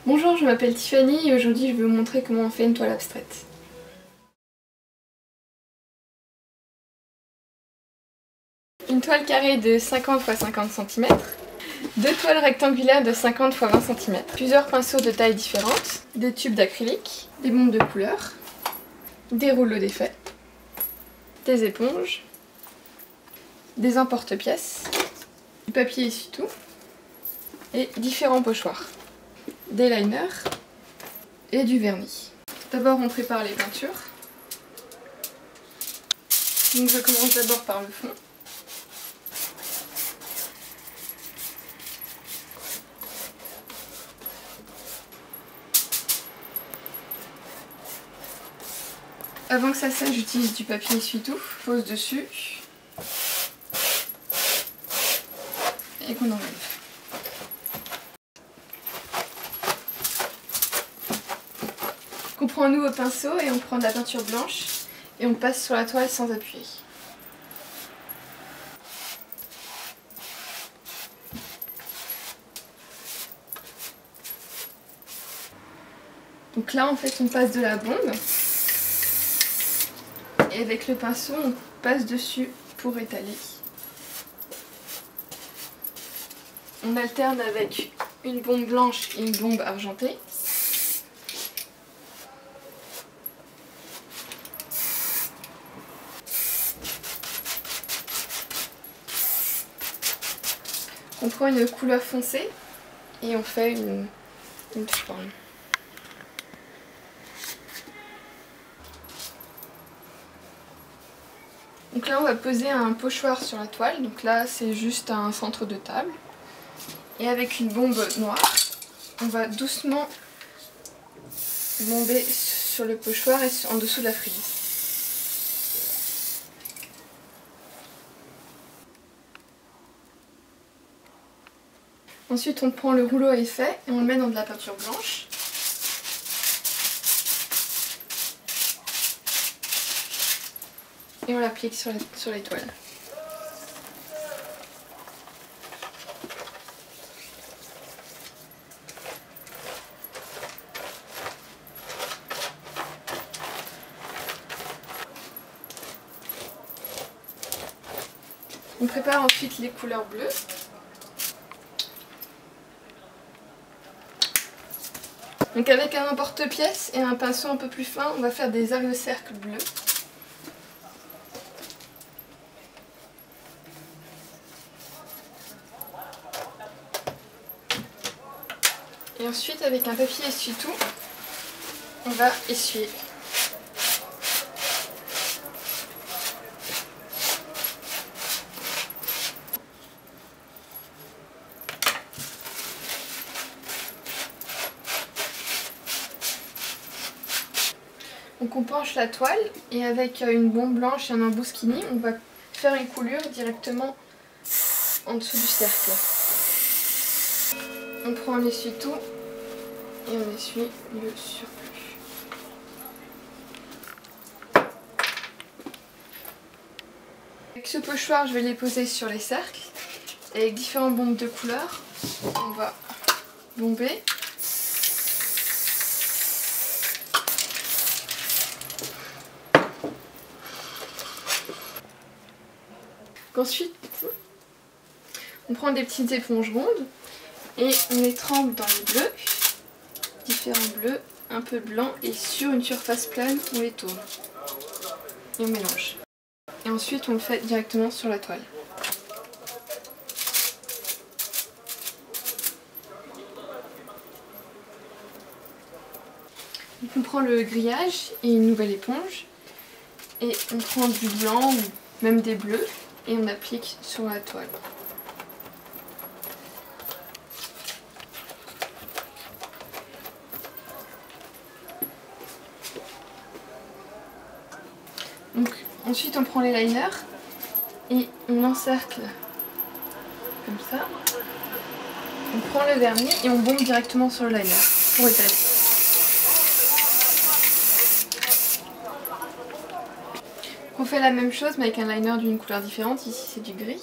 Bonjour, je m'appelle Tiffany et aujourd'hui je vais vous montrer comment on fait une toile abstraite. Une toile carrée de 50 x 50 cm, deux toiles rectangulaires de 50 x 20 cm, plusieurs pinceaux de tailles différentes, des tubes d'acrylique, des bombes de couleur, des rouleaux d'effets, des éponges, des emporte-pièces, du papier essuie-tout et différents pochoirs, des liners et du vernis. D'abord on prépare les peintures. Donc je commence d'abord par le fond. Avant que ça sèche, j'utilise du papier essuie-tout, je pose dessus et qu'on enlève. On prend un nouveau pinceau et on prend de la peinture blanche et on passe sur la toile sans appuyer. Donc là en fait on passe de la bombe et avec le pinceau on passe dessus pour étaler. On alterne avec une bombe blanche et une bombe argentée. On prend une couleur foncée et on fait une forme. Donc là on va poser un pochoir sur la toile, donc là c'est juste un centre de table. Et avec une bombe noire, on va doucement bomber sur le pochoir et en dessous de la frise. Ensuite on prend le rouleau à effet et on le met dans de la peinture blanche. Et on l'applique sur les toiles. On prépare ensuite les couleurs bleues. Donc avec un emporte-pièce et un pinceau un peu plus fin, on va faire des arcs-de-cercle bleus. Et ensuite avec un papier essuie-tout, on va essuyer. Donc on penche la toile et avec une bombe blanche et un embout skinny, on va faire une coulure directement en dessous du cercle. On prend un essuie-tout et on essuie le surplus. Avec ce pochoir, je vais les poser sur les cercles. Et avec différentes bombes de couleur, on va bomber. Ensuite, on prend des petites éponges rondes et on les trempe dans les bleus, différents bleus, un peu blancs, et sur une surface plane, on les tourne et on mélange. Et ensuite, on le fait directement sur la toile. Donc on prend le grillage et une nouvelle éponge et on prend du blanc ou même des bleus et on applique sur la toile. Donc, ensuite on prend les liners et on encercle comme ça. On prend le vernis et on bombe directement sur le liner pour étaler. On fait la même chose mais avec un liner d'une couleur différente, ici c'est du gris.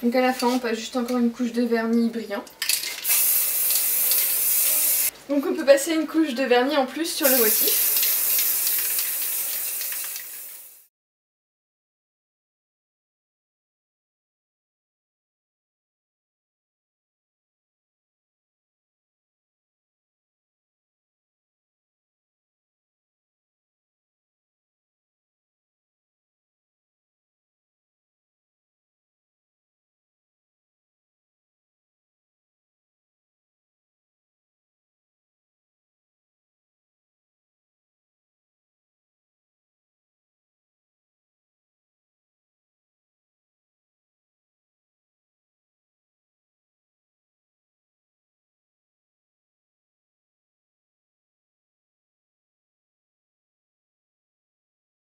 Donc à la fin on passe juste encore une couche de vernis brillant. Donc on peut passer une couche de vernis en plus sur le motif.